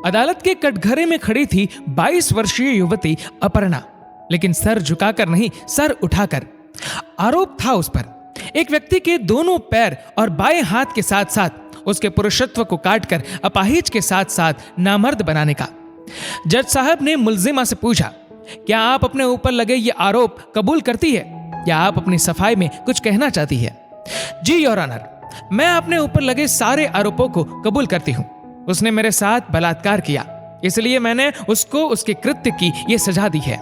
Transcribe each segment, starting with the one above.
अदालत के कटघरे में खड़ी थी 22 वर्षीय युवती अपर्णा, लेकिन सर झुकाकर नहीं, सर उठाकर। आरोप था उस पर एक व्यक्ति के दोनों पैर और बाएं हाथ के साथ साथ उसके पुरुषत्व को काटकर अपाहिज के साथ साथ नामर्द बनाने का। जज साहब ने मुल्जिमा से पूछा, क्या आप अपने ऊपर लगे ये आरोप कबूल करती है या आप अपनी सफाई में कुछ कहना चाहती है? जी योर ऑनर, मैं अपने ऊपर लगे सारे आरोपों को कबूल करती हूँ। उसने मेरे साथ बलात्कार किया, इसलिए मैंने उसको उसके कृत्य की ये सजा दी है।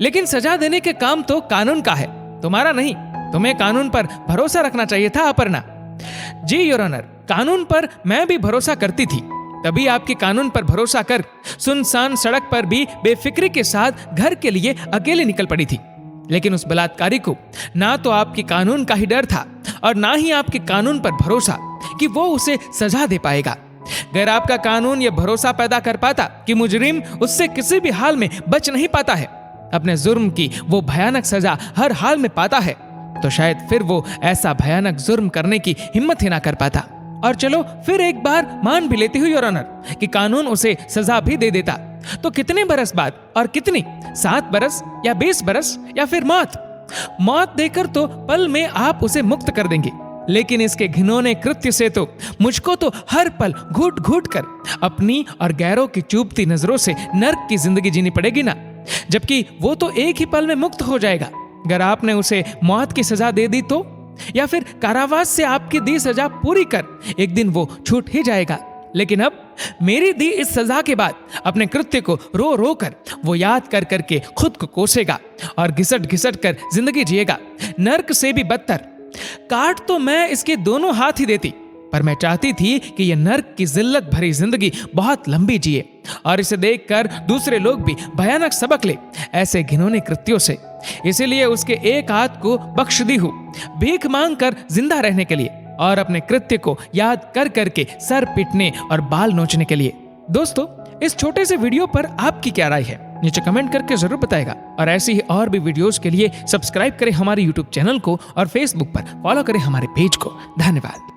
लेकिन सजा देने के काम तो कानून का है, तुम्हारा नहीं। तुम्हें कानून पर भरोसा रखना चाहिए था अपर्णा। जी योर ऑनर, कानून पर मैं भी भरोसा करती थी, तभी आपके कानून पर भरोसा कर सुनसान सड़क पर भी बेफिक्री के साथ घर के लिए अकेले निकल पड़ी थी। लेकिन उस बलात्कारी को ना तो आपके कानून का ही डर था और ना ही आपके कानून पर भरोसा कि वो उसे सजा दे पाएगा। अगर आपका कानून यह भरोसा पैदा कर पाता कि मुजरिम उससे किसी भी हाल में बच नहीं पाता है, अपने जुर्म की वो भयानक सजा हर हाल में पाता है, तो शायद फिर वो ऐसा भयानक जुर्म करने की हिम्मत ही ना कर पाता। और चलो फिर एक बार मान भी लेती हुई योर ऑनर कि कानून उसे सजा भी दे देता, तो कितने बरस बाद और कितनी, 7 बरस या 20 बरस या फिर मौत देकर तो पल में आप उसे मुक्त कर देंगे। लेकिन इसके घिनौने कृत्य से तो मुझको तो हर पल घुट घुट कर अपनी और गैरों की चुभती नजरों से नर्क की जिंदगी जीनी पड़ेगी ना, जबकि वो तो एक ही पल में मुक्त हो जाएगा। अगर आपने उसे मौत की सजा दे दी तो, या फिर कारावास से आपकी दी सजा पूरी कर एक दिन वो छूट ही जाएगा। लेकिन अब मेरी दी इस सजा के बाद अपने कृत्य को रो रो कर वो याद कर करके खुद को कोसेगा और घिसट घिसट कर जिंदगी जिएगा, नर्क से भी बदतर। काट तो मैं इसके दोनों हाथ ही देती, पर मैं चाहती थी कि यह नर्क की जिल्लत भरी जिंदगी बहुत लंबी जिए और इसे देखकर दूसरे लोग भी भयानक सबक ले ऐसे घिनौने कृत्यों से। इसीलिए उसके एक हाथ को बख्श दी हूं, भीख मांग कर जिंदा रहने के लिए और अपने कृत्य को याद कर करके सर पीटने और बाल नोचने के लिए। दोस्तों, इस छोटे से वीडियो पर आपकी क्या राय है, नीचे कमेंट करके जरूर बताएगा। और ऐसी ही और भी वीडियोस के लिए सब्सक्राइब करें हमारे यूट्यूब चैनल को और फेसबुक पर फॉलो करें हमारे पेज को। धन्यवाद।